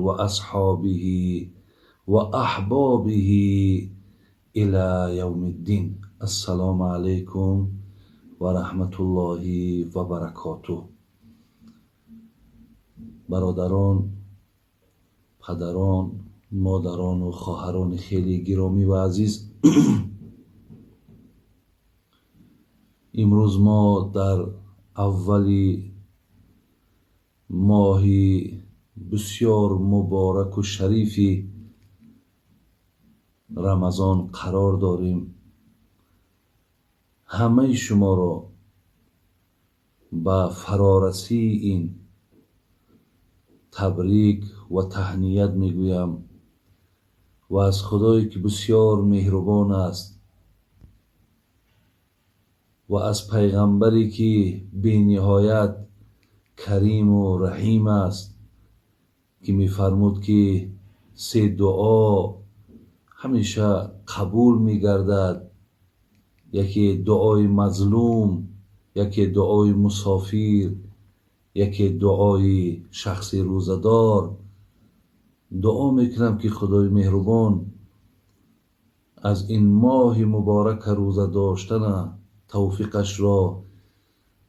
وأصحابه وأحبابه إلى يوم الدين. السلام عليكم ورحمة الله وبركاته. برادران، پدران، مادران و خواهران خیلی گرامی و عزیز، امروز ما در اولی ماهی بسیار مبارک و شریفی رمضان قرار داریم. همه شما را به فرارسی این تبریک و تهنیت میگویم و از خدایی که بسیار مهربان است و از پیغمبری که بی نهایت کریم و رحیم است که میفرمود که 3 دعا همیشه قبول میگردد: یکی دعای مظلوم، یکی دعای مسافر، یکی دعای شخص روزدار. دعا میکنم که خدای مهربان از این ماه مبارک روزه داشتن توفیقش را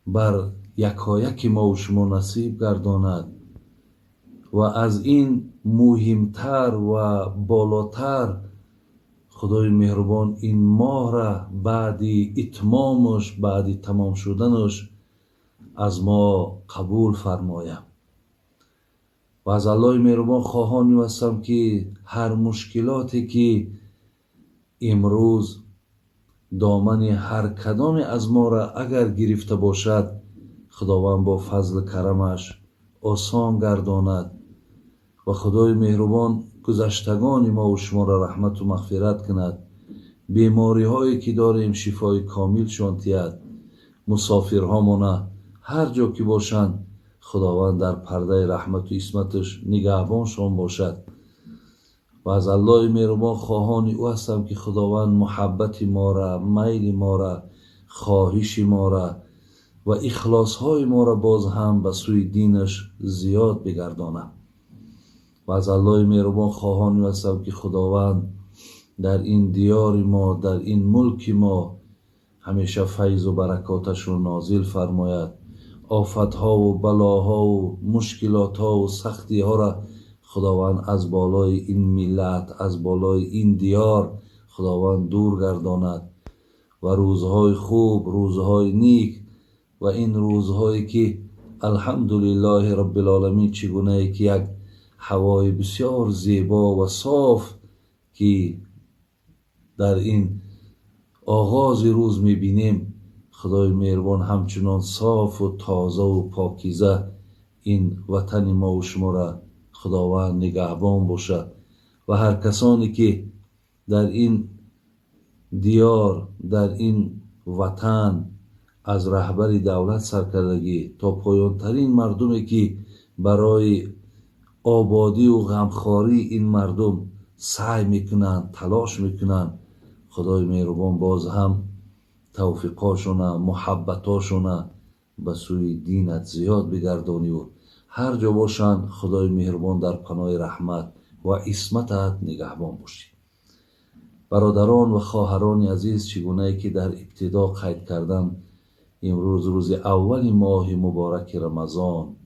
بر یکایک ما و شما نصیب گرداند و از این مهمتر و بالاتر خدای مهربان این ماه را بعد اتمامش، بعد تمام شدنش از ما قبول فرمایم. و از الله مهربان خواهان هستم که هر مشکلاتی که امروز دامن هر کدام از ما را اگر گرفته باشد، خداوند با فضل کرمش آسان گرداند و خدای مهربان گذشتگان ما و شما را رحمت و مغفرت کند. بیماری هایی که داریم شفای کامل شان تید. مسافرهامون هر جا که باشند خداوند در پرده رحمت و عصمتش نگهبانشان باشد. و از الله مهربان خواهان او هستم که خداوند محبت ما را، میل ما را، خواهش ما را و اخلاص های ما را باز هم به سوی دینش زیاد بگردانم. و از الله مهربان خواهان او هستم که خداوند در این دیار ما، در این ملک ما همیشه فیض و برکاتش رو نازل فرماید. آفت ها و بلاها و مشکلات ها و سختی ها را خداوند از بالای این ملت، از بالای این دیار خداوند دور گرداند و روزهای خوب، روزهای نیک و این روزهایی که الحمدلله رب العالمین چگونه که یک هوای بسیار زیبا و صاف که در این آغاز روز میبینیم، خدای مهربان همچنان صاف و تازه و پاکیزه این وطن ما و شما را خداوند نگهبان باشد و هر کسانی که در این دیار، در این وطن از رهبر دولت سرکردگی تا پایان ترین مردمی که برای آبادی و غمخواری این مردم سعی میکنن، تلاش میکنن، خدای مهربان باز هم توفیقاشون، محبتاشون به سوی دینت زیاد بگردانی و هر جا باشن خدای مهربان در پناه رحمت و عصمتت نگهبان باشی. برادران و خواهران عزیز، چگونه که در ابتدا قید کردم، امروز روز اول ماه مبارک رمضان،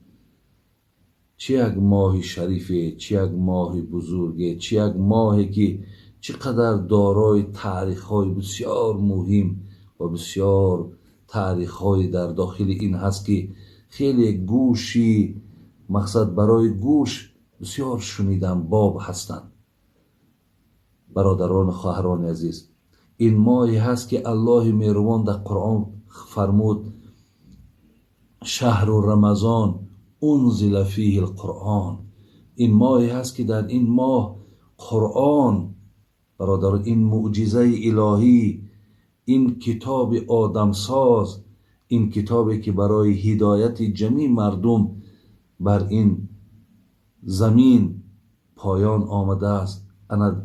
چه یک ماه شریفه، چه یک ماه بزرگه، چه یک ماهی که چقدر دارای تاریخ های بسیار مهم و بسیار تاریخ های در داخل این هست که خیلی گوشی، مقصد برای گوش بسیار شنیدن باب هستند. برادران و خواهران عزیز، این ماهی هست که الله مهربان در قرآن فرمود: شهر رمضان انزل فیه القرآن. این ماهی هست که در این ماه قرآن، برادران، این معجزه الهی، این کتاب آدمساز، این کتابی که برای هدایت جمیع مردم بر این زمین پایان آمده است، انا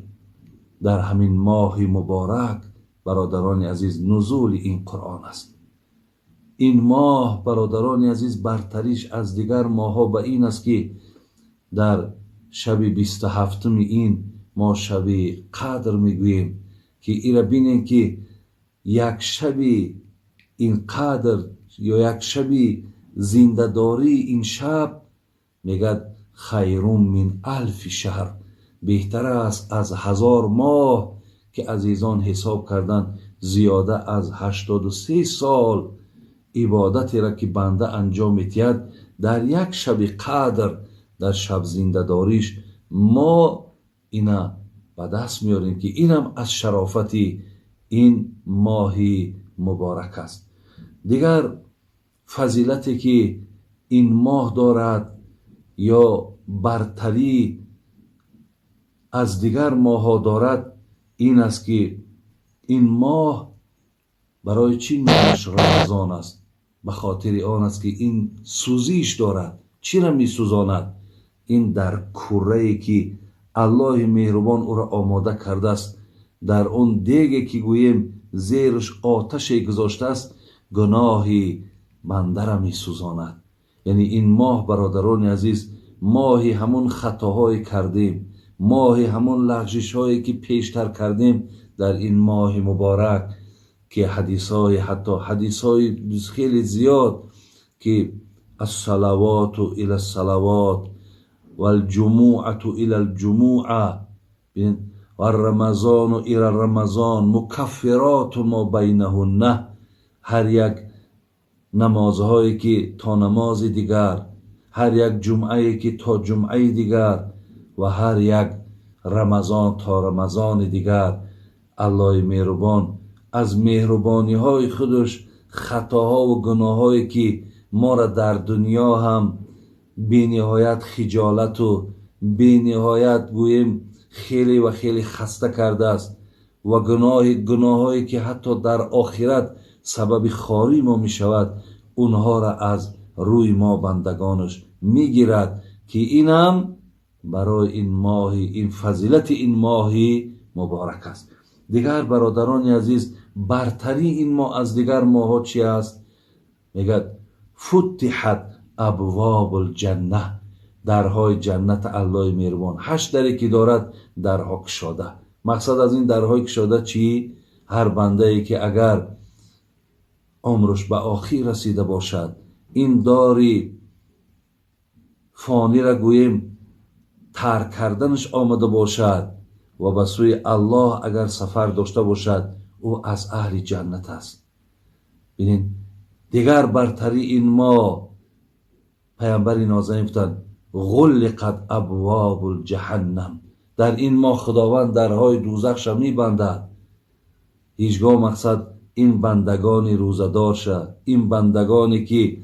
در همین ماه مبارک برادران عزیز نزول این قرآن است. این ماه برادران عزیز برتریش از دیگر ماها به این است که در شب 27 این ما شب قدر میگوییم که ایره بینین که یک شب این قدر یا یک شب زنده‌داری این شب میگد خیرون من 1000 شهر، بهتر است از 1000 ماه که عزیزان حساب کردن زیاده از 83 سال عبادتی را که بنده انجام میتید در یک شب قدر در شب زنده‌داریش ما اینا به دست میاریم که اینم از شرافت این ماه مبارک است. دیگر فضیلتی که این ماه دارد یا برتری از دیگر ماه ها دارد این است که این ماه برای چی نامش رمضان است؟ به خاطر آن است که این سوزیش دارد. چی را می سوزاند؟ این در کره‌ای که الله مهربان او را آماده کرده است، در اون دیگی که گوییم زیرش آتشی گذاشته است، گناهی بنده را می سوزاند. یعنی این ماه برادران عزیز ماهی همون خطاهای کردیم، ماهی همون لغزش هایی که پیشتر کردیم در این ماه مبارک که حتی حدیث های خیلی زیاد که الصلوات الى الصلوات والجموعة الى الجموعة و رمضان الى رمضان مکفرات ما بینهن، هر یک نمازهایی که تا نماز دیگر، هر یک جمعه که تا جمعه دیگر و هر یک رمضان تا رمضان دیگر، الله مهربان از مهربانی های خودش خطاها و گناهایی که ما را در دنیا هم بی نهایت خجالت و بی نهایت گویم خیلی و خیلی خسته کرده است و گناهایی که حتی در آخرت سبب خاری ما می شود، اونها را از روی ما بندگانش می گیرد که اینم برای این ماهی، این فضیلت این ماهی مبارک است. دیگر برادران عزیز برتری این ماه از دیگر ماه ها چی است؟ میگد فتحت ابواب الجنه، درهای جنت الله مهربان 8 دری که دارد درها گشاده. مقصد از این درهای گشاده چی؟ هر بنده ای که اگر عمرش به آخر رسیده باشد، این داری فانی را گوییم ترک کردنش آمده باشد و به سوی الله اگر سفر داشته باشد، او از اهل جنت است. ببینید دیگر برتری این ما پیامبر نازنین گفتند غلقت ابواب الجحنم، در این ما خداوند درهای دوزخش میبندد. هیچگاه مقصد این بندگان روزدار شد، این بندگانی که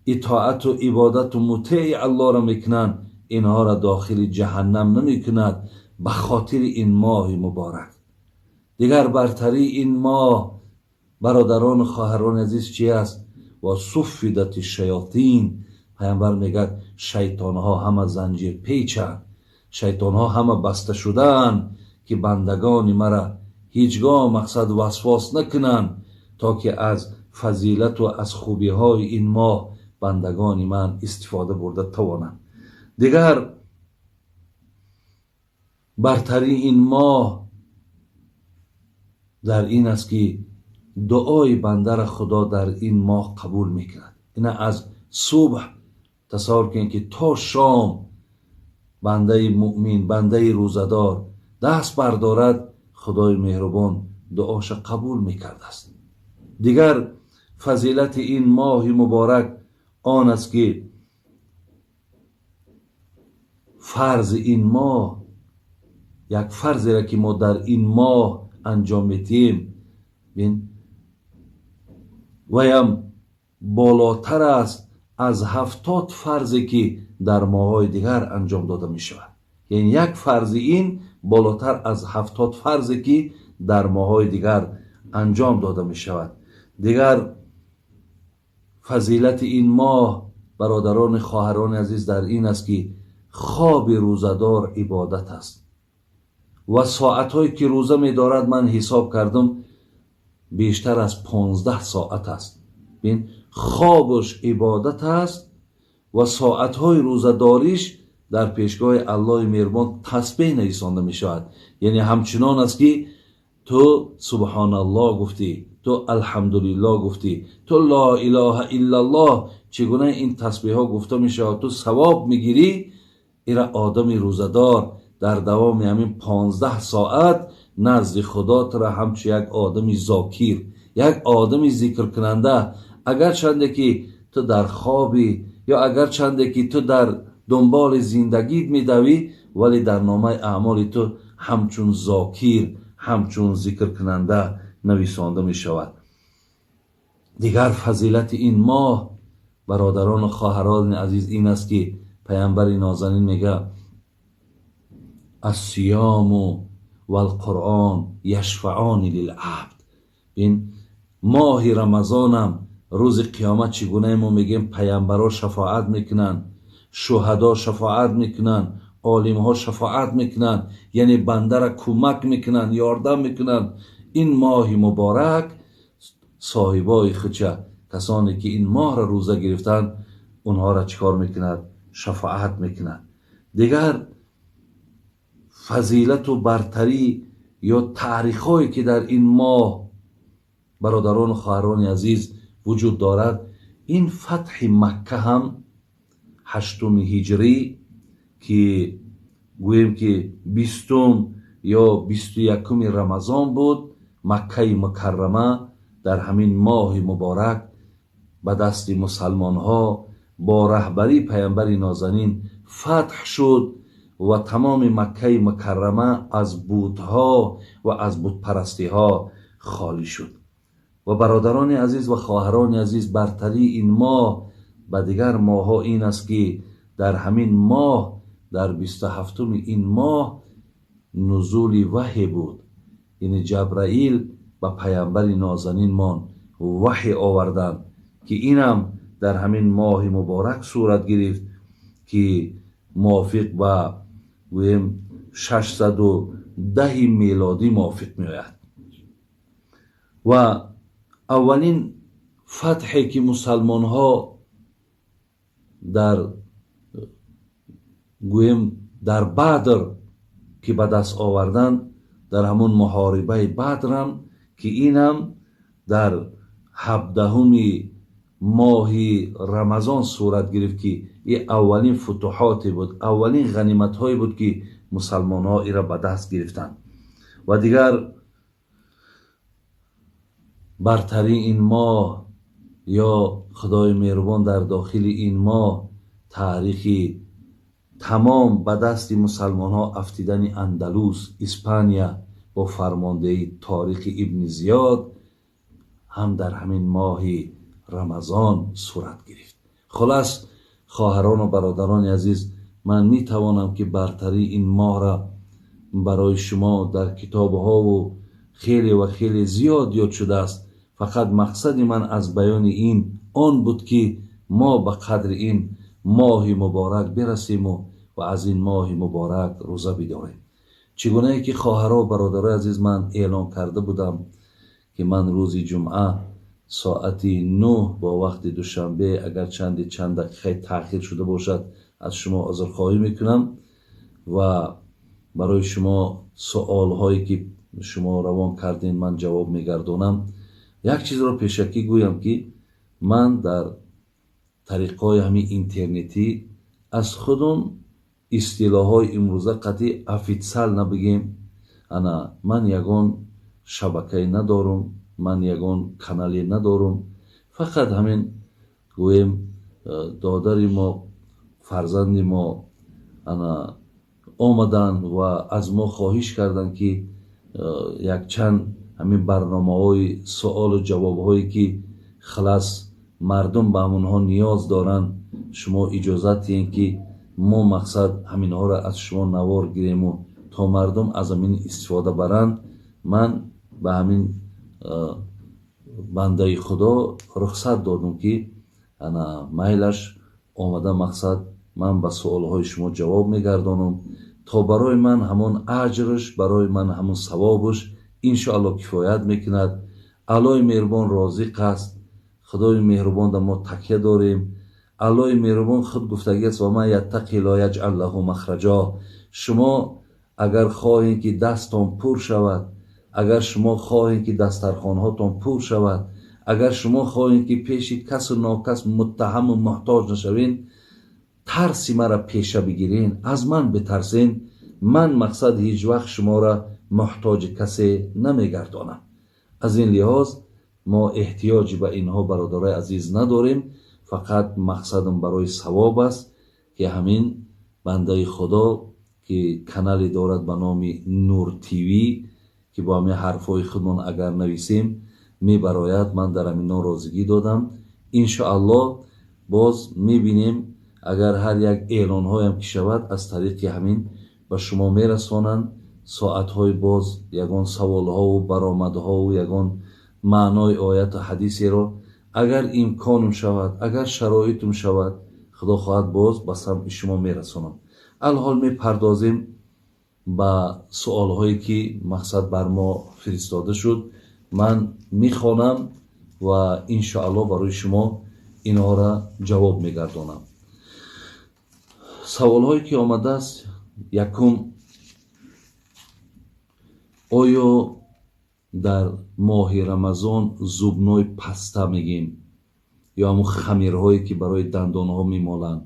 اطاعت و عبادت و مطیع الله را میکنند، اینها را داخل جهنم نمیکند به خاطر این ماه مبارک. دیگر برتری این ماه برادران و خواهران عزیز چی است؟ و صفدت الشیاطین، پیامبر میگه شیطان ها همه زنجیر پیچند، شیطان ها همه بسته شدن که بندگان مرا هیچگاه مقصد وسواس نکنند تا که از فضیلت و از خوبی های این ماه بندگان من استفاده برده توانند. دیگر برتری این ماه در این است که دعای بنده را خدا در این ماه قبول میکند. این از صبح تصور کنید که تا شام بنده مؤمن، بنده روزدار دست بردارد، خدای مهربان دعاش قبول میکرده است. دیگر فضیلت این ماه مبارک آن است که فرض این ماه، یک فرضی را که ما در این ماه انجام میدیم ویم بالاتر است از 70 فرضی که در ماه‌های دیگر انجام داده می شود. یعنی یک فرض این بالاتر از 70 فرضی که در ماه‌های دیگر انجام داده می شود. دیگر فضیلت این ماه برادران خواهران عزیز در این است که خواب روزدار عبادت است و ساعت‌هایی که روزه می دارد من حساب کردم بیشتر از 15 ساعت است. ببین خوابش عبادت است و ساعت‌های روزه داریش در پیشگاه الله مهربان تسبیح نویسانده می شود. یعنی همچنان است که تو سبحان الله گفتی، تو الحمدلله گفتی، تو لا اله الا الله، چگونه این تسبیح ها گفته می شود، تو ثواب می گیری. ایرا آدم روزدار در دوام همین 15 ساعت نزد خدا تو را همچو یک آدم ذاکر، یک آدم ذکر کننده، اگر چنده که تو در خوابی یا اگر چنده که تو در دنبال زندگیت میدوی، ولی در نامه اعمال تو همچون ذاکر، همچون ذکر کننده نویسانده می شود. دیگر فضیلت این ماه برادران و خواهران عزیز این است که پیامبر نازنین میگه الصیام و القرآن یشفعان للعبد. این ماه رمضانم روز قیامت چگونه ما میگیم پیامبرها شفاعت میکنن، شهدا شفاعت میکنن، عالمها شفاعت میکنن، یعنی بنده را کمک میکنن، یاردم میکنن. این ماه مبارک صاحبای خودشه، کسانی که این ماه را روزه گرفتن، اونها را چکار میکند؟ شفاعت میکنن. دیگر فضیلت و برتری یا تاریخ هایی که در این ماه برادران و خواهران عزیز وجود دارد، این فتح مکه هم 8 هجری که گویم که 20 یا 21 رمضان بود، مکه مکرمه در همین ماه مبارک به دست مسلمان ها با رهبری پیامبر نازنین فتح شد و تمام مکه مکرمه از بت‌ها و از بت پرستی ها خالی شد. و برادران عزیز و خواهران عزیز، برتری این ماه به دیگر ماه ها این است که در همین ماه، در 27 این ماه نزول وحی بود. یعنی جبرائیل به پیامبر نازنین مان وحی آوردن که اینم در همین ماه مبارک صورت گرفت که موافق به 610 میلادی موافق می آید. و اولین فتحی که مسلمان ها در در بدر که به دست آوردن، در همون محاربه بدرم که اینم در 17 ماه رمضان صورت گرفت که این اولین فتوحاتی بود، اولین غنیمت هایی بود که مسلمان ها ایرا به دست گرفتند. و دیگر برتری این ماه یا خدای مهربان در داخل این ماه تاریخی تمام به دست مسلمان ها افتیدن اندلس، اسپانیا با فرماندهی تاریخ ابن زیاد هم در همین ماه رمضان صورت گرفت. خلاص خواهران و برادران عزیز، من می توانم که برتری این ماه را برای شما در کتاب ها و خیلی زیاد یاد شده است. فقط مقصد من از بیان این آن بود که ما به قدر این ماه مبارک برسیم و از این ماه مبارک روزه بداریم. چگونه که خواهران و برادران عزیز، من اعلان کرده بودم که من روز جمعه ساعت 9 با وقت دوشنبه، اگر چند دقیقه تأخیر شده باشد، از شما عذرخواهی میکنم و برای شما سوال هایی که شما روان کردین من جواب میگردونم. یک چیز را پیشکی گویم که من در طریقای همین اینترنتی از خودم اصطلاح های امروزه قطعی افیتسال نبگیم. من یگان شبکه ندارم، من یگان کانالی ندارم. فقط همین گویم دادر ما، فرزند ما آمدن و از ما خواهش کردن که یک چند همین برنامه های سوال و جواب هایی که خلاص مردم به همونها نیاز دارن، شما اجازت دین که ما مقصد همین ها را از شما نوار گیریم و تا مردم از همین استفاده برند. من به همین بنده خدا رخصت دادم که میلش آمده، مقصد من به سوال های شما جواب میگردانم تا برای من همون اجرش، برای من همون ثوابش انشاءالله کفایت میکند. الله مهربان رازق است، خدای مهربان در ما تکیه داریم. аллоҳи меҳрубон худ гуфтагиаст: ва ман яттақи ла яҷъал лаҳу махраҷа. шумо агар хоҳед ки дасттон пур шавад, агар шумо хоҳед ки дастархонҳотон пур шавад, агар шумо хоҳед ки пеши касу нокас муттаҳаму муҳтоҷ нашавед, тарси мара пеша бигирен, аз ман битарсен. ман мақсад ҳеҷ вақт шуморо муҳтоҷи касе намегардонам. аз ин лиҳоз мо эҳтиёҷи ба инҳо бародарои азиз надорем. фақат мақсадам барои савоб аст ки ҳамин бандаи худо ки канале дорад ба номи Нур ТВ, ки бо ҳамин ҳарфҳои худмон агар нависем мебарояд. ман дар ҳамино розигӣ додам. иншоаллоҳ боз мебинем, агар ҳар як эълонҳоям ки шавад аз тариқи ҳамин ба шумо мерасонанд. соатҳои боз ягон саволҳову баромадҳову ягон маънои ояту ҳадисеро агар имконум шавад, агар шароитум шавад, худо хоҳад боз ба самъи шумо мерасонам. алҳол мепардозем ба суолҳое ки мақсад бар мо фиристода шуд. ман мехонам ва иншоаллоҳ барои шумо инҳоро ҷавоб мегардонам. саволҳое ки омадааст: якум, оё дар моҳи рамазон зубной паста мегем ё ҳамун хамирҳое ки барои дандонҳо мемоланд,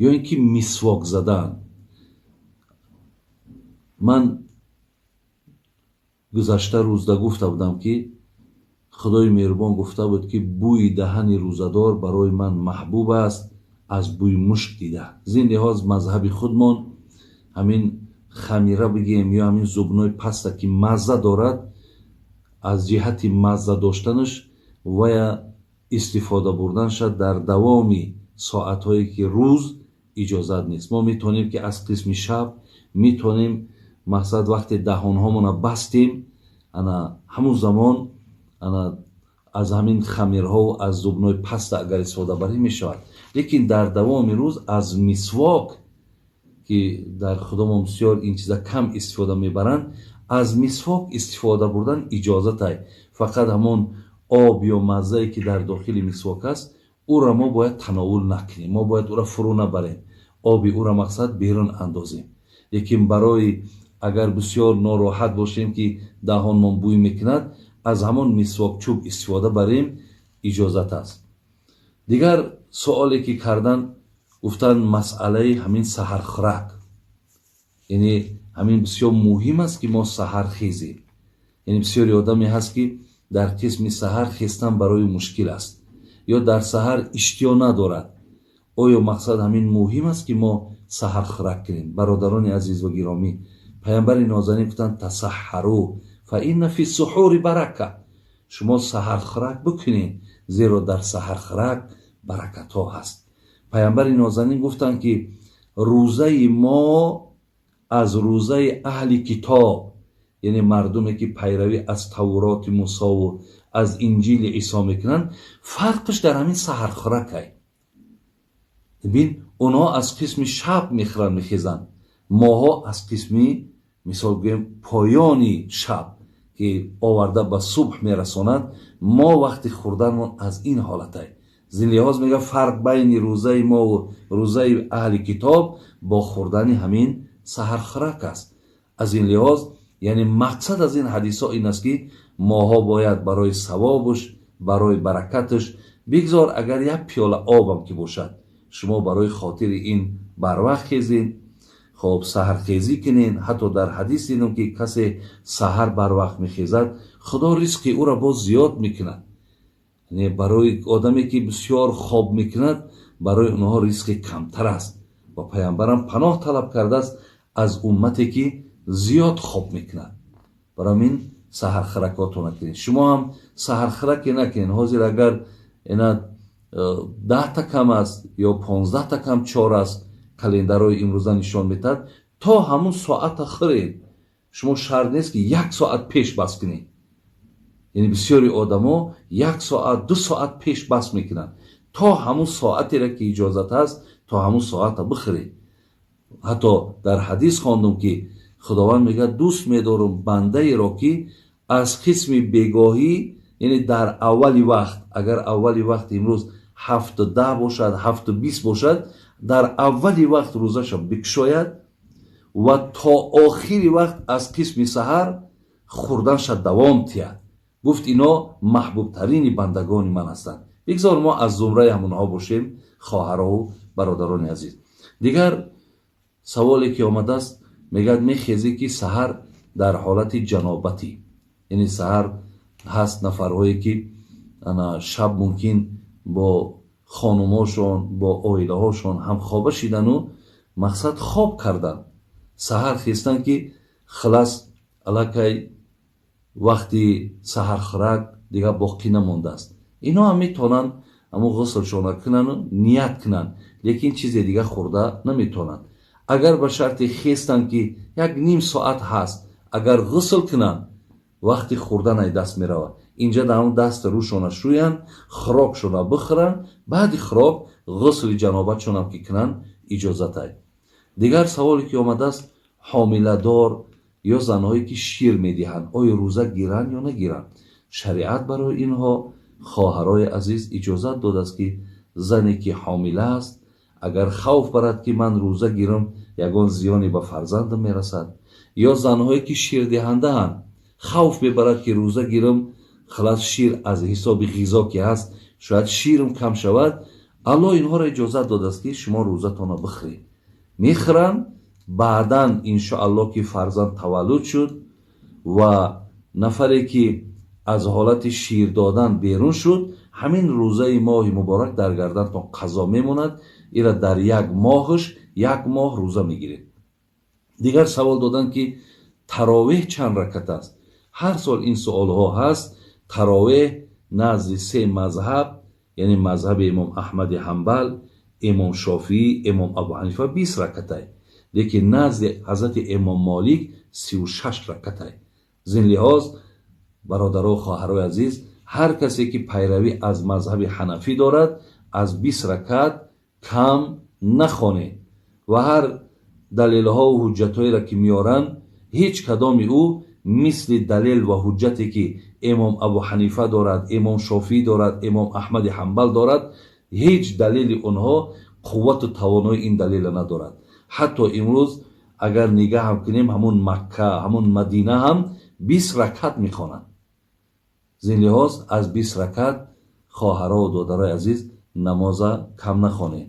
ё ин ки мисвок задан? ман гузашта рӯзда гуфта будам ки худои меҳрубон гуфта буд ки бӯи даҳани рӯзадор барои ман маҳбуб аст аз бӯи мушк дида. зин лиҳоз мазҳаби худмон ҳамин хамира бигем ё ҳамин зубной паста ки мазза дорад, аз ҷиҳати мазза доштанаш вая истифода бурданша дар давоми соатҳое ки рӯз иҷозат нест. мо метавонем ки аз қисми шаб метавонем мақсад вақте даҳонҳомона бастем, ана ҳамун замон ана аз ҳамин хамирҳо аз зубной паста агар истифода барем мешавад. лекин дар давоми рӯз аз мисвок ки дар худомо бисёр ин чиза кам истифода мебаранд, аз мисвок истифода бурдан иҷозат ай. фақат ҳамон об ё маззае ки дар дохили мисвок аст, уро мо бояд тановул накунем, мо бояд уро фурӯ набарем, оби уро мақсад берун андозем. лекин барои агар бисёр нороҳат бошем ки даҳонмон бӯй мекунад, аз ҳамон мисвокчӯб истифода барем, иҷозат аст. дигар суоле ки кардан, гуфтанд масъалаи ҳамин саҳархӯрак, яъне ҳамин бисёр муҳим аст ки мо саҳар хезем. яъне бисёри одаме ҳаст ки дар қисми саҳар хестан барои мушкил аст ё дар саҳар иштиё надорад. оё мақсад ҳамин муҳим аст ки мо саҳархӯрак кунем? бародарони азиз ва гиромӣ, пайғамбари нозанин гуфтанд: тасаҳҳару фа инна фи сухури барака. шумо саҳархӯрак бикунед, зеро дар саҳархӯрак баракатҳо ҳаст. пайғамбари нозанин гуфтанд ки рӯзаи мо аз рӯзаи аҳли китоб, яъне мардуме ки пайравӣ аз тавроти мусову аз инҷили исо мекунанд, фарқаш дар ҳамин саҳархӯракай. бин онҳо аз қисми шаб мехӯранд, мехезанд. моҳо аз қисми мисол гӯем поёни шаб ки оварда ба субҳ мерасонад, мо вақти хӯрданмон аз ин ҳолатай. зин лиҳоз мега фарқ байни рӯзаи мову рӯзаи аҳли китоб бо хӯрдани ҳамин саҳархӯрак аст. аз ин лиҳоз яъне мақсад аз ин ҳадисҳо ин аст ки моҳо бояд барои савобуш, барои баракатуш бигзор агар як пиёла обам ки бошад, шумо барои хотири ин барвақт хезед, хоб саҳархезӣ кунед. ҳатто дар ҳадис дидем ки касе саҳар барвақт мехезад, худо ризқи ӯро боз зиёд мекунад. яъне барои одаме ки бисёр хоб мекунад, барои онҳо ризқи камтар аст. ва пайғамбарам паноҳ талаб кардааст аз уммате ки зиёд хоб мекунад. барои ин саҳархӯракотро накунед. шумо ҳам саҳархӯраке накунед. ҳозир агар ина 10 кам аст ё 15 кам 4 аст, календарои имрӯза нишон метад, то ҳамун соата хӯред. шумо шарт нест ки 1 соат пеш бас кунед. яъне бисёри одамо 1 соат 2 соат пеш бас мекунанд. то ҳамун соатере ки иҷозат аст, то ҳамун соата бихӯред. ҳатто дар ҳадис хондум ки худованд мегӯяд: дӯст медорам бандаеро ки аз қисми бегоҳӣ, яъне дар аввали вақт, агар аввали вақт имрӯз 7:10 бошад, 7:20 бошад, дар аввали вақт рӯзаша бикушояд ва то охири вақт аз қисми саҳар хӯрданша давом диҳад. гуфт ино маҳбубтарини бандагони ман ҳастанд. бигзор мо аз зумраи ҳамонҳо бошем, хоҳарову бародарони азиз. дигар саволе ки омадааст, мегӯяд мехезӣ ки саҳар дар ҳолати ҷанобатӣ, яъне саҳар ҳаст нафарҳое ки шаб мумкин бо хонумошон бо оилаҳошон ҳамхоба шидану мақсад хоб кардан, саҳар хистанд ки хилас аллакай вақти саҳархӯрак дигар боқӣ намондааст. ино ҳам метавонанд аммо ғуслшона кунану ният кунанд, лекин чизе дигар хӯрда наметавонанд. агар ба шарти хестанд ки 1.5 соат ҳаст, агар ғусл кунанд, вақти хӯрдан ай даст меравад. инҷа дар ҳамон даст рӯшона шӯянд, хӯрокшона бихӯранд, баъди хӯрок ғусли ҷанобатшонам ки кунанд иҷозат ай. дигар саволе ки омадааст, ҳомиладор ё занҳое ки шир медиҳанд, оё рӯза гиранд ё нагиранд? шариат барои инҳо, хоҳарои азиз, иҷозат додааст ки зане ки ҳомила аст, агар хавф барад ки ман рӯза гирам, ягон зиёне ба фарзандам мерасад, ё занҳое ки ширдиҳандаанд, хавф мебарад ки рӯза гирам, халас шир аз ҳисоби ғизо ки ҳаст, шояд ширам кам шавад, алло инҳоро иҷозат додааст ки шумо рӯзатонро бихӯред. мехӯранд, баъдан иншоалло ки фарзанд таваллуд шуд ва нафаре ки аз ҳолати шир додан берун шуд, ҳамин рӯзаи моҳи муборак дар гардантон қазо мемонад. ира дар 1 моҳш 1 моҳ рӯза мегиред. дигар савол доданд ки таровеҳ чанд ракат аст? ҳар сол ин суолҳо ҳаст. таровеҳ назди 3 мазҳаб, яъне мазҳаби имом аҳмади ҳамбал, имом шофиӣ, имом абу ҳанифа 20 ракатай, лекин назди ҳазрати имом молик 36 ракатай. зин лиҳоз бародаро хоҳарои азиз, ҳар касе ки пайравӣ аз мазҳаби ҳанафӣ дорад, аз 20 ракат кам нахонед ва ҳар далелҳову ҳуҷҷатҳоеро ки меоранд, ҳеҷ кадоми ӯ мисли далел ва ҳуҷҷате ки имом абу ҳанифа дорад, имом шофиӣ дорад, имом аҳмади ҳамбал дорад, ҳеҷ далели онҳо қуввату тавонои ин далела надорад. ҳатто имрӯз агар нигаҳ ҳам кунем, ҳамун макка, ҳамун мадина ҳам 20 ракат мехонанд. зин лиҳоз аз 20 ракат хоҳарову додарои азиз намоза кам нахонед.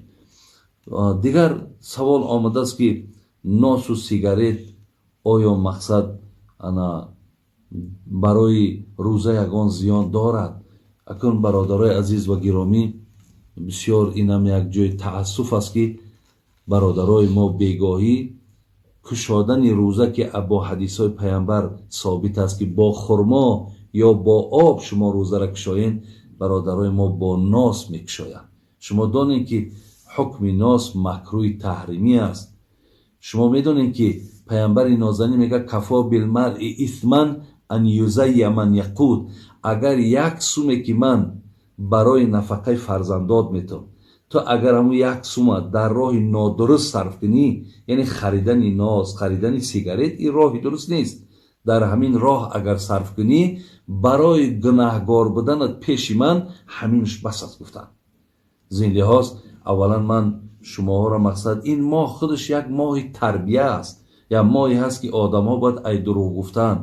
дигар савол омадааст ки носу сигарет оё мақсад барои рӯза ягон зиён дорад? акун бародарои азиз ва гиромӣ, бисёр инам як ҷои таассуф аст ки бародарои мо бегоҳӣ кушодани рӯза ки бо ҳадисҳои паямбар собит аст ки бо хурмо ё бо об шумо рӯзаро кушоед, бародарои мо бо нос мекушоянд. шумо донед ки ҳукми нос макрӯҳи таҳримӣ аст. шумо медонед ки паямбари нозанин мегӯяд кафо билмаръи исман ан юзайя ман яқут. агар 1 суме ки ман барои нафақаи фарзандот метавам, то агар ҳамун 1 сума дар роҳи нодуруст сарф кунӣ, яъне харидани нос, харидани сигарет, ин роҳи дуруст нест. дар ҳамин роҳ агар сарф кунӣ, барои гунаҳгор буданат пеши ман ҳаминш бас аст гуфтанд. зин лиҳоз аввалан ман шумоҳоро мақсад, ин моҳ худаш як моҳи тарбия аст, як моҳе ҳаст ки одамҳо бояд ай дурӯғ гуфтан,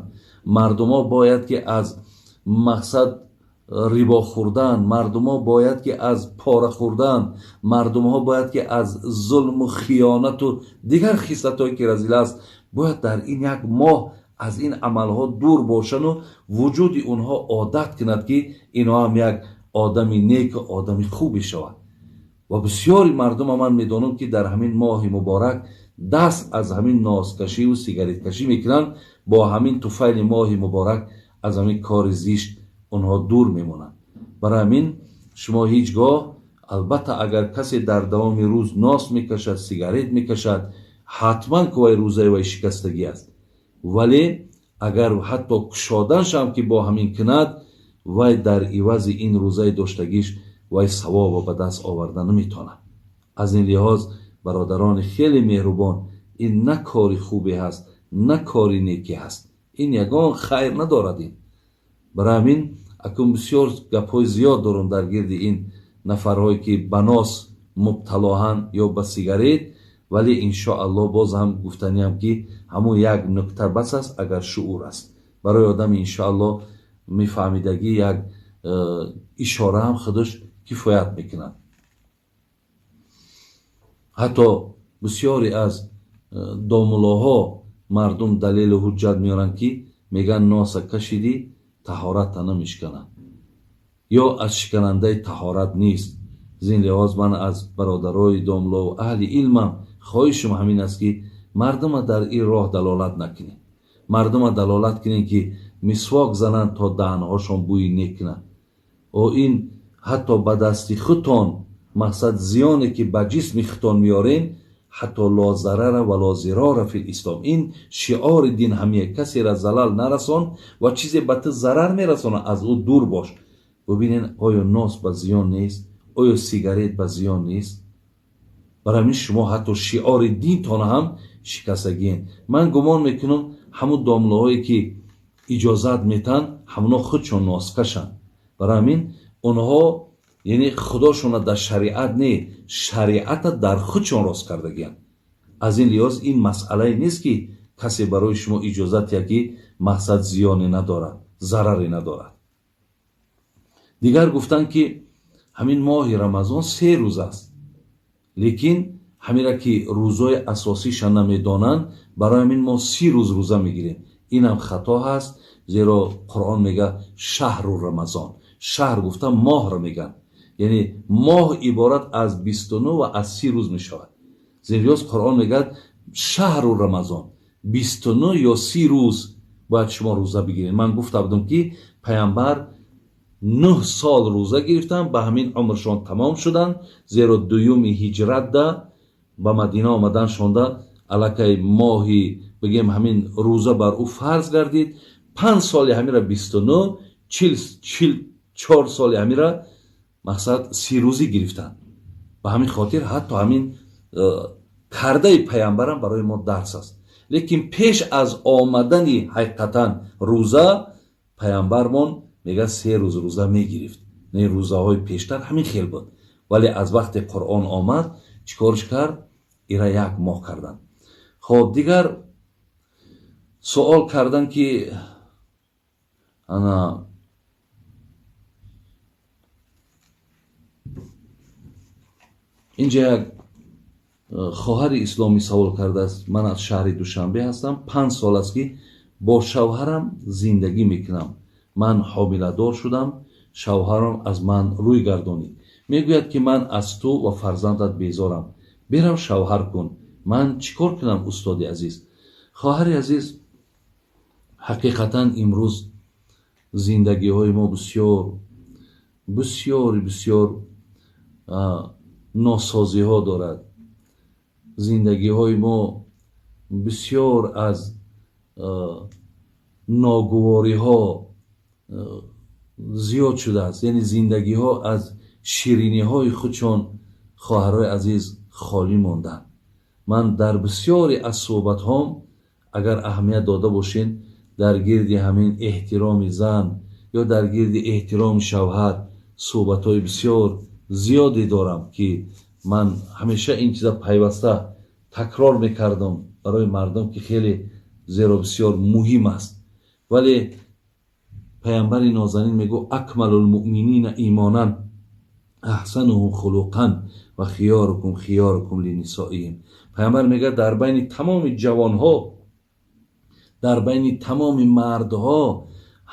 мардумҳо бояд ки аз мақсад рибо хӯрдан, мардумҳо бояд ки аз пора хӯрдан, мардумҳо бояд ки аз зулму хиёнату дигар хислатҳое ки разил аст, бояд дар ин як моҳ аз ин амалҳо дур бошану вуҷуди онҳо одат кунад ки инҳо ҳам як одами неку одами хубе шавад. ва бисёри мардума ман медонам ки дар ҳамин моҳи муборак даст аз ҳамин носкашиву сигареткашӣ мекунанд, бо ҳамин туфайли моҳи муборак аз ҳамин кори зишт онҳо дур мемонанд. барои ҳамин шумо ҳеҷ гоҳ, албатта агар касе дар давоми рӯз нос мекашад, сигарет мекашад, ҳатман ки вай рӯзаи вай шикастагӣ аст. вале агар ҳатто кушоданшам ки бо ҳамин кунад, вай дар ивази ин рӯзаи доштагиш вай савоба ба даст оварда наметавонад. аз ин лиҳоз бародарони хеле меҳрубон, ин на кори хубе ҳаст, на кори неке ҳаст. ин ягон хайр надорад. ин барои ҳамин акун бисёр гапҳои зиёд дорам дар гирди ин нафарҳое ки ба нос мубталоҳанд ё ба сигарет, вале иншоалло боз ҳам гуфтаниам ки ҳамун як нукта бас аст, агар шуъур аст барои одами иншоалло мефаҳмидагӣ як ишора ҳам худаш кифоят мекунад. ҳатто бисёре аз домулоҳо мардум далелу ҳуҷҷат меоранд ки меган носа кашидӣ таҳоратта намешканад ё аз шиканандаи таҳорат нест. зин лиҳоз ман аз бародарои домулову аҳли илмам хоҳишам ҳамин аст ки мардума дар ин роҳ далолат накунед. мардума далолат кунед ки мисвок зананд то даҳнҳошон бӯи некунад. ин ҳатто ба дасти худтон мақсад зиёне ки ба ҷисми худтон меорен, ҳатто ло зарара ва ло зирора фил ислом. ин шиори дин ҳамия. касеро залал нарасон ва чизе ба ту зарар мерасонад аз ӯ дур бош. бубинен оё нос ба зиён нест, оё сигарет ба зиён нест. барои ҳамин шумо ҳатто шиори динтон ҳам шикастагиен. ман гумон мекунам ҳамун домлаҳое ки иҷозат метан ҳамуно худшон носкашанд. барои ҳамин онҳо яъне худошона дар шариат не, шариата дар худшон рост кардагианд. аз ин лиҳоз ин масъалае нест ки касе барои шумо иҷозат яки мақсад зиёне надорад, зараре надорад. дигар гуфтанд ки ҳамин моҳи рамазон 3 рӯз аст, лекин ҳамира ки рӯзҳои асосиша намедонанд, барои ҳамин мо 30 рӯз рӯза мегирем. инам хато ҳаст, зеро қуръон мега шаҳру рамазон. шаҳр гуфта моҳро меган, яъне моҳ иборат аз 29 ва аз 30 рӯз мешавад. зериёз қуръон мегад шаҳру рамазон, 29 ё 30 рӯз бояд шумо рӯза бигиред. ман гуфта будам ки пайғамбар 9 сол рӯза гирифтанд, ба ҳамин умршон тамом шуданд, зеро дуюми ҳиҷратда ба мадина омадан шонда аллакай моҳи бигем ҳамин рӯза бар ӯ фарз гардид. 5 соли ҳамира 29, 44 соли ҳамира мақсад 30 рӯзӣ гирифтанд. ба ҳамин хотир ҳатто ҳамин кардаи пайғамбарам барои мо дарс аст. лекин пеш аз омадани ҳақиқатан рӯза пайғамбармон мега 3 рӯз рӯза мегирифт. не рӯзаҳои пештар ҳамин хел буд, вале аз вақте қуръон омад чикорш кард, ира 1 моҳ карданд. хоб дигар суол карданд ки ана инҷа як хоҳари исломӣ савол кардааст. ман аз шаҳри душанбе ҳастам, 5 сол аст ки бо шавҳарам зиндагӣ мекунам. ман ҳомиладор шудам, шавҳарам аз ман рӯй гардонид. мегӯяд ки ман аз ту ва фарзандат безорам, берав шавҳар кун. ман чӣ кор кунам устоди азиз? хоҳари азиз, ҳақиқатан имрӯз зиндагиҳои мо бисёр носозиҳо дорад. зиндагиҳои мо бисёр аз ногувориҳо зиёд шудааст. яъне зиндагиҳо аз шириниҳои худшон, хоҳарои азиз, холӣ монданд. ман дар бисёре аз суҳбатҳом, агар аҳамият дода бошен, дар гирди ҳамин эҳтироми зан ё дар гирди эҳтироми шавҳар суҳбатҳои бисёр зиёде дорам ки ман ҳамеша ин чиза пайваста такрор мекардам барои мардум ки хеле зеро бисёр муҳим аст. вале пайғамбари нозанин мегӯ акмалул муъминина имонан аҳсануҳум хулуқан ва хиёрукум линисоиҳим. пайғамбар мегӯяд дар байни тамоми ҷавонҳо, дар байни тамоми мардҳо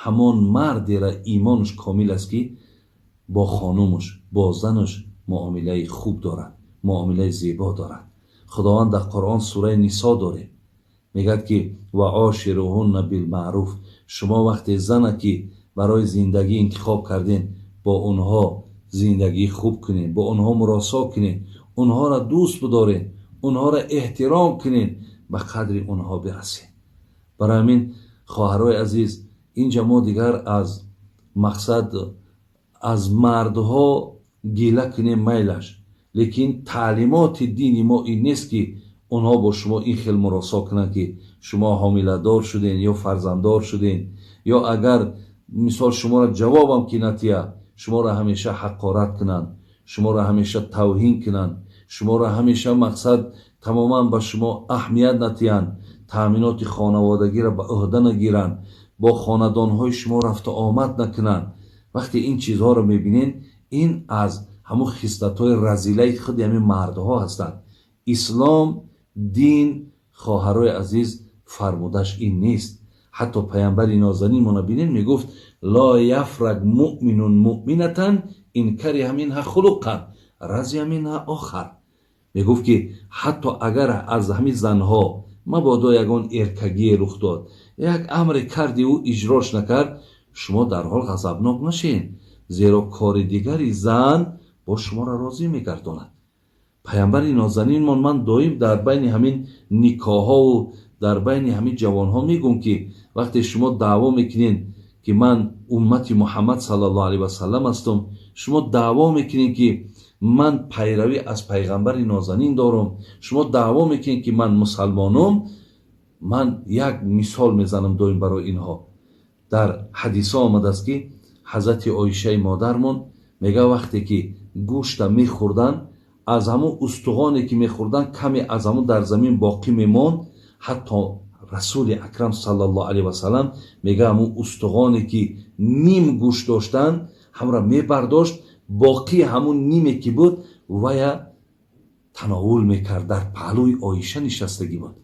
ҳамон мардеро имонш комил аст ки бо хонумуш, бо зануш муомилаи хуб дорад, муомилаи зебо дорад. худованд дар қуръон сураи нисо дорад, мегӯяд ки ва ошируҳунна билмаъруф. шумо вақте зана ки барои зиндагӣ интихоб карден, бо онҳо зиндагии хуб кунед, бо онҳо муросо кунед, онҳоро дӯст бидоред, онҳоро эҳтиром кунед, ба қадри онҳо бирасед. барои ҳамин хоҳарои азиз, инҷа мо дигар аз мақсад аз мардҳо гила кунем майлаш, лекин таълимоти дини мо ин нест ки онҳо бо шумо ин хел муросо кунанд ки шумо ҳомиладор шуден ё фарзанддор шуден, ё агар мисол шуморо ҷавобам ки натия, шуморо ҳамеша ҳақорат кунанд, شما را همیشه توهین کنند، شما را همیشه مقصد تماما به شما اهمیت ندهند، تأمینات خانوادگی را به عهده نگیرند، با خاندانهای شما رفت و آمد نکنند. وقتی این چیزها را میبینین، این از همون خصلت‌های رذیله خود همین مردها هستند. اسلام دین خواهرای عزیز فرمودش این نیست. حتی پیامبر نازنین ما نبینین میگفت لا یفرق مؤمن مؤمنة ان کره منها خلقا رضی منها آخر. میگفت که حتی اگر از همین زنها مبادا یگان ارکگی رخ داد، یک امر کردی او اجراش نکرد، شما در حال غضبناک نشین، زیرا کار دیگری زن با شما را راضی میگرداند. پیامبر نازنین من دائم در بین همین نکاح ها و در بین همین جوان ها میگم که وقتی شما دعوا میکنین که من امت محمد صلی الله علیه و سلم هستم، شما دعوا میکنین که من پیروی از پیغمبر نازنین دارم، شما دعوا میکنین که من مسلمانم، من یک مثال میزنم دائم برای اینها. در حدیث آمده است که حضرت عایشه مادرمون میگه وقتی که گوشت میخوردن، از همون استخوانی که میخوردن کمی از همون در زمین باقی میموند. حتی رسول اکرم صلی الله علیه و سلم میگه همون استخوانی که نیم گوشت داشتن همراه میبرداشت، باقی همون نیمی که بود و یا تناول میکرد، در پهلوی عایشه نشستگی بود.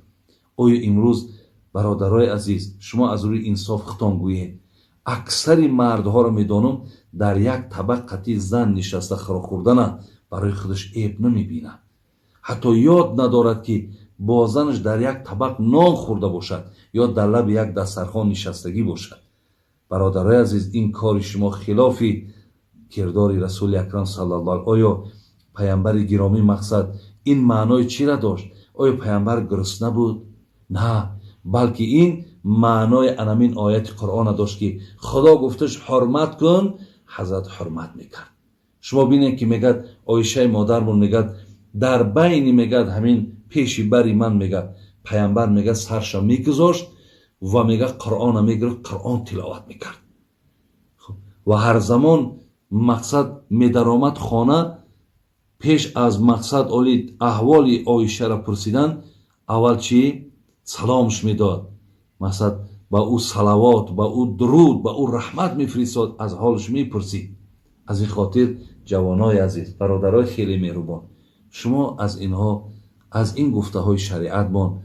آیا امروز برادرای عزیز شما از روی انصاف خطان گویید؟ اکثر مردها را میدانم در یک طبقه زن نشسته خورا خوردن برای خودش عیب نمیبینه، حتی یاد ندارد که با زنش در یک طبق نان خورده باشد یا در لب یک دسترخوان نشستگی باشد. برادرای عزیز این کار شما خلاف کردار رسول اکرم صلی الله علیه. آیا پیامبر گرامی مقصد این معنای چی را داشت؟ آیا پیامبر گرسنه بود؟ نه، بلکه این معنای انمین آیت قرآن داشت که خدا گفتش حرمت کن، حضرت حرمت میکرد. شما بینید که میگد عایشه مادرمون میگد در بین میگد همین پیشی بری من میگد پیامبر میگد سرش میگذاشت و میگه قرآن میگرفت، قرآن تلاوت میکرد. و هر زمان مقصد میدرآمد خانه، پیش از مقصد اولید احوال عایشه را پرسیدن، اول چی سلامش میداد، مقصد با او صلوات، با او درود، با او رحمت میفرستاد، از حالش میپرسید. از این خاطر جوانای عزیز، برادرای خیلی مهربان، شما از اینها، از این گفته های شریعت بان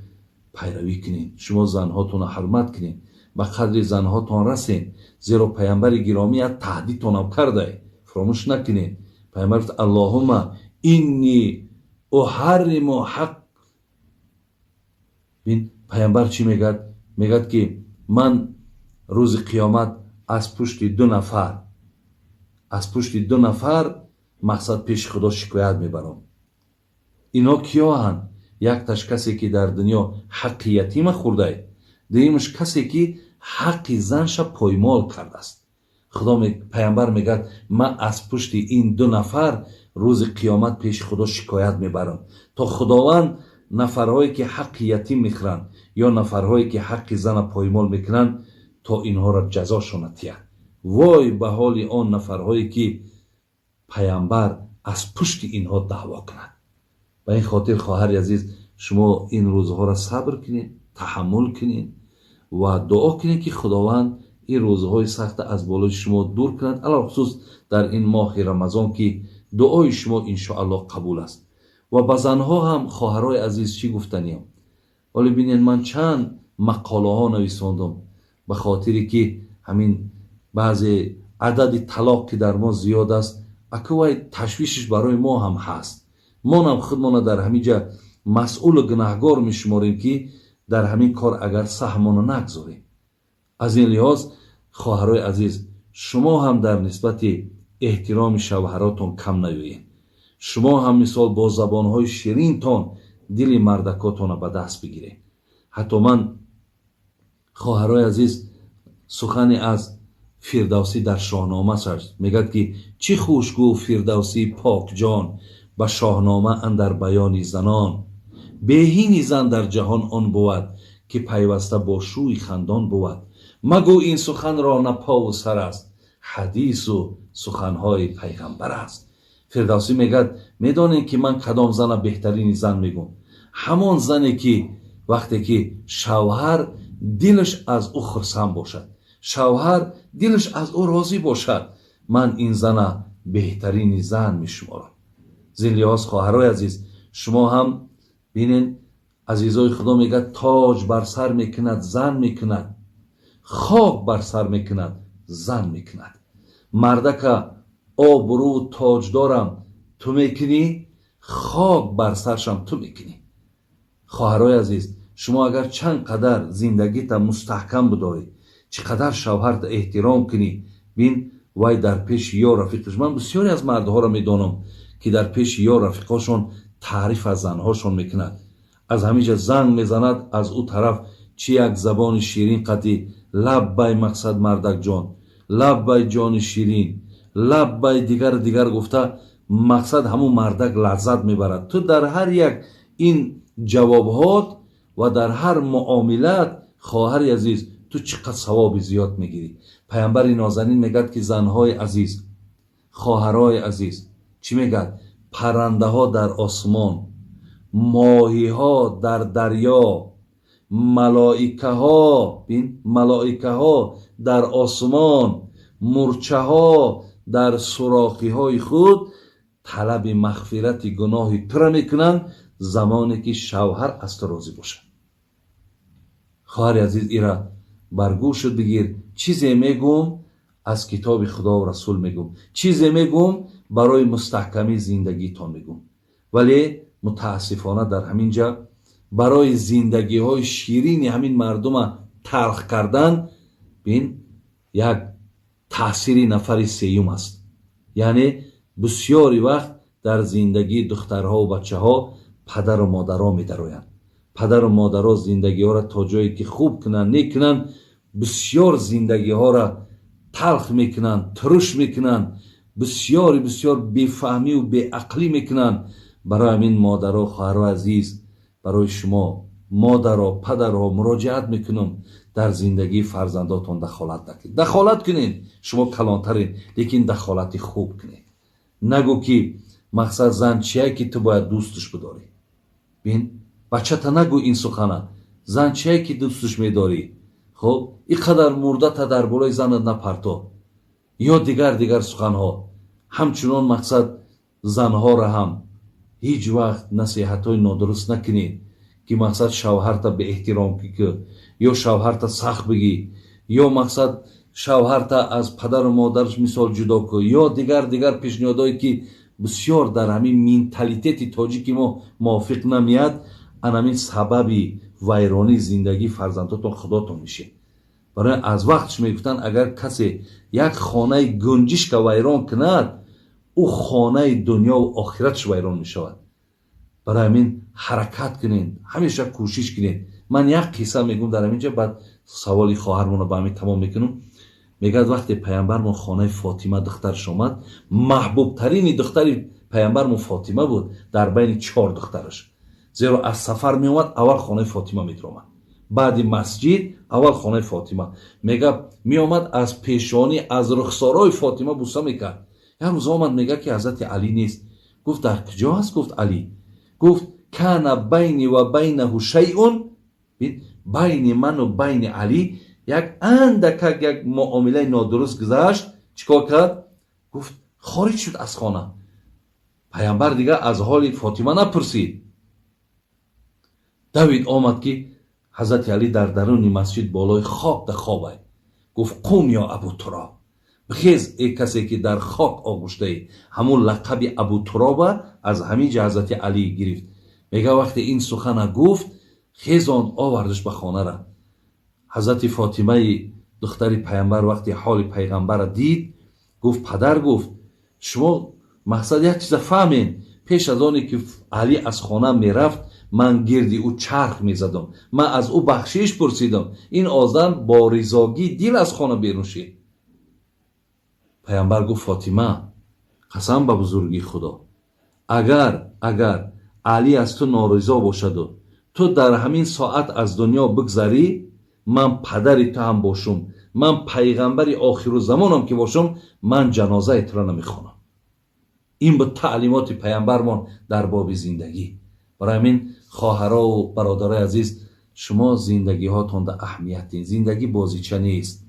پیروی کنین. شما زنهاتون حرمت کنین، به قدر زنهاتون رسین، زیرا پیامبر گرامی از تهدیدتون هم کرده، فراموش نکنین. پیامبر گفت اللهم اینی احرم حق. بین پیامبر چی میگد؟ میگد که من روز قیامت از پشت دو نفر مقصد پیش خدا شکایت میبرم. اینا کیا هن؟ یک تاش کسی که در دنیا حق یتیم خورده، دیمش کسی که حق زنش پایمال کرده است. پیامبر میگه من از پشت این دو نفر روز قیامت پیش خدا شکایت میبرم تا خداوند نفرهایی که حق یتیم میخورن یا نفرهایی که حق زن پایمال میکنن تا اینها را جزاشون دهد. وای به حال آن نفرهایی که پیامبر از پشت اینها دعوا کند. و این خاطر خواهر عزیز شما این روزها را صبر کنید، تحمل کنید و دعا کنید که خداوند این روزهای سخت از بالای شما دور کند، علاوه خصوص در این ماه رمضان که دعای شما انشاءالله قبول است. و به زنها هم خواهرای عزیز چی گفتنیم؟ ولی ببینید من چند مقاله ها نویساندم به خاطری که همین بعضی عدد طلاق که در ما زیاد است، اکوای تشویشش برای ما هم هست. ما هم خودمان در همینجا مسئول و گناهگار میشماریم که در همین کار اگر سهمانو نگذاریم. از این لحاظ خواهرای عزیز شما هم در نسبت احترام شوهراتون کم نیایید. شما هم مثال با زبانهای شیرینتان دل مردکاتون به دست بگیرید. حتی من خواهرای عزیز سخن از فردوسی در شاهنامه سرش میگد که چی خوشگو فردوسی پاک جان به شاهنامه اندر بیانی زنان، بهینی زن در جهان آن بود که پیوسته با شوی خندان بود. مگو این سخن را نه پا و سر است، حدیث و سخنهای پیغمبر است. фирдавсӣ мегӯяд медонед ки ман кадом зана беҳтарини зан мегӯм? ҳамон зане ки вақте ки шавҳар дилаш аз ӯ хурсанд бошад, шавҳар дилаш аз ӯ розӣ бошад, ман ин зана беҳтарини зан мешуморам. зин лиҳоз хоҳарои азиз, шумо ҳам бинен азизои худо мегӯяд тоҷ бар сар мекунад, зан мекунад, хок бар сар мекунад, зан мекунад. мардака обрӯ тоҷдорам ту мекунӣ, хок бар саршам ту мекунӣ. хоҳарои азиз, шумо агар чанд қадар зиндагита мустаҳкам бидорӣ, чӣ қадар шавҳарта эҳтиром кунӣ, бин вай дар пеши ё рафиқаш, ман бисёре аз мардҳоро медонам ки дар пеши ё рафиқошон таъриф аз занҳошон мекунад. аз ҳамиҷа занг мезанад, аз ӯ тараф чӣ як забони ширин қати лаббай мақсад мардакҷон, лаббай ҷони ширин, лаббай дигар гуфта мақсад ҳамун мардак лаззат мебарад. ту дар ҳар як ин ҷавобҳот ва дар ҳар муомилат, хоҳари азиз, ту чӣ қадр савоби зиёд мегирӣ. пайғамбари нозанин мегӯяд ки занҳои азиз, хоҳарои азиз, чӣ мегӯяд? паррандаҳо дар осмон, моҳиҳо дар дарьё, малоикаҳо дар осмон, мурчаҳо дар сурохиҳои худ талаби мағфирати гуноҳи тура мекунанд, замоне ки шавҳар аз ту розӣ бошад. хоҳари азиз, ира бар гӯшат бигир. чизе мегӯм аз китоби худо ва расул мегӯм, чизе мегӯм барои мустаҳкамии зиндагитон мегӯм. вале мутаассифона дар ҳамин ҷа барои зиндагиҳои ширини ҳамин мардума талх кардан, бин як таъсири нафари сеюм аст. яъне бисёри вақт дар зиндагии духтарҳо ва бачаҳо падару модаро медароянд. падару модаро зиндагиҳоро то ҷое ки хуб кунанд, некунанд, бисёр зиндагиҳоро талх мекунанд, туруш мекунанд, бисёр бефаҳмию беақлӣ мекунанд. барои ҳамин модаро, хоҳаро азиз, барои шумо модаро, падаро муроҷиат мекунам, дар зиндагии фарзандотон дахолат накунед. дахолат кунед, шумо калонтаред, лекин дахолати хуб кунед. нагӯ ки мақсад зан чие ки ту бояд дӯсташ бидорӣ. бин бачата нагӯ ин сухана, зан чие ки дӯсташ медорӣ, хоб ин қадар мурдата дар болои занат напарто, ё дигар суханҳо. ҳамчунон мақсад занҳоро ҳам ҳеҷ вақт насиҳатҳои нодуруст накунед, ки мақсад шавҳарта беэҳтиром кӣ, ё шавҳарта сахт бигӣ, ё мақсад шавҳарта аз падару модараш мисол ҷудо кӯ, ё дигар пешниҳодҳое ки бисёр дар ҳамин менталитети тоҷики мо мувофиқ намеяд. анамин сабаби вайронии зиндагии фарзандотон худотон мешед. барои аз вақтш мегуфтанд, агар касе як хонаи гунҷишка вайрон кунад, ӯ хонаи дунёву охиратш вайрон мешавад. барои ҳамин ҳаракат кунед, ҳамеша кӯшиш кунед. ман як қисса мегӯм дар ҳамин ҷа, баъд саволи хоҳармонро ба ҳамин тамом мекунам. мегӯяд вақте пайғамбармон хонаи фотима духтараш омад, маҳбубтарини духтари пайғамбармон фотима буд дар байни 4 духтараш. зеро аз сафар меомад, аввал хонаи фотима медромад, баъди масҷид аввал хонаи фотима. мегӯяд меомад, аз пешонӣ, аз рухсорои фотима буса мекард. як рӯз омад, мегӯяд ки ҳазрати алӣ нест. гуфт дар куҷо аст? гуфт алӣ. гуфт кана байни ва байнаҳу шайъун, байни ману байни алӣ як андакак як муомилаи нодуруст гузашт. чикор кард? гуфт хориҷ шуд аз хона. пайғамбар дигар аз ҳоли фотима напурсид. давид омад ки ҳазрати алӣ дар даруни масҷид болои хок да хобай. гуфт қум ё абу туроб, бихез е касе ки дар хок огӯштаӣ. ҳамун лақаби абу туроба аз ҳамин ҷа ҳазрати алӣ гирифт. мега вақте ин сухана гуфт, хезонд овардаш ба хонара. ҳазрати фотимаи духтари пайғамбар вақте ҳоли пайғамбара дид, гуфт падар, гуфт шумо мақсад як чиза фаҳмен. пеш аз оне ки алӣ аз хона мерафт, ман гирди ӯ чарх мезадам, ман аз ӯ бахшиш пурсидам. ин одам бо ризогии дил аз хона берун шид. пайғамбар гуфт фотима, қасам ба бузургии худо, агар алӣ аз ту норизо бошаду ту дар ҳамин соат аз дунё бигзарӣ, ман падари ту ҳам бошум, ман пайғамбари охирузамонам ки бошум, ман ҷанозаи туро намехонам. این به تعلیمات پیامبرمان در باب زندگی. برای همین خواهرها و برادرای عزیز، شما زندگی هاتون در اهمیت دین. زندگی بازیچه نیست.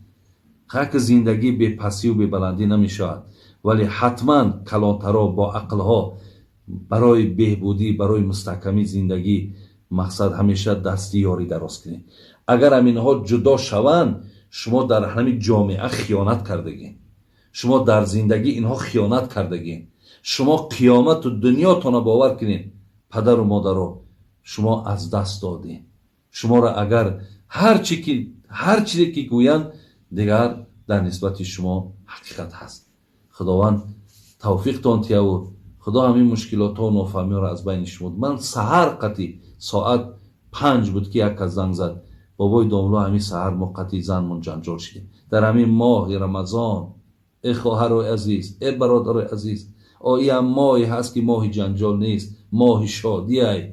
خاک زندگی به پسی و به بلندی نمیشود، ولی حتما کلانترها با عقلها برای بهبودی، برای مستحکمی زندگی مقصد همیشه دستی یاری دراز کنید. اگر همینها جدا شوند، شما در همین جامعه خیانت کردگی، شما در زندگی اینها خیانت کردگی. شما قیامت و دنیاتون باور کنید، پدر و مادر رو شما از دست دادین. شما را اگر هر چیزی که گویند دیگر در نسبت شما حقیقت هست. خداوند توفیق تان تیا و خدا همین مشکلات و نافهمی را از بین شما. من سحر قطعی ساعت 5 بود که یک از زنگ زد، بابای داملا همین سحر ما قطعی زنمون جنجال شدیم در همین ماه رمضان. ای خواهر عزیز، ای برادر عزیز، این ماهی هست که ماه جنجال نیست، ماه شادی ای.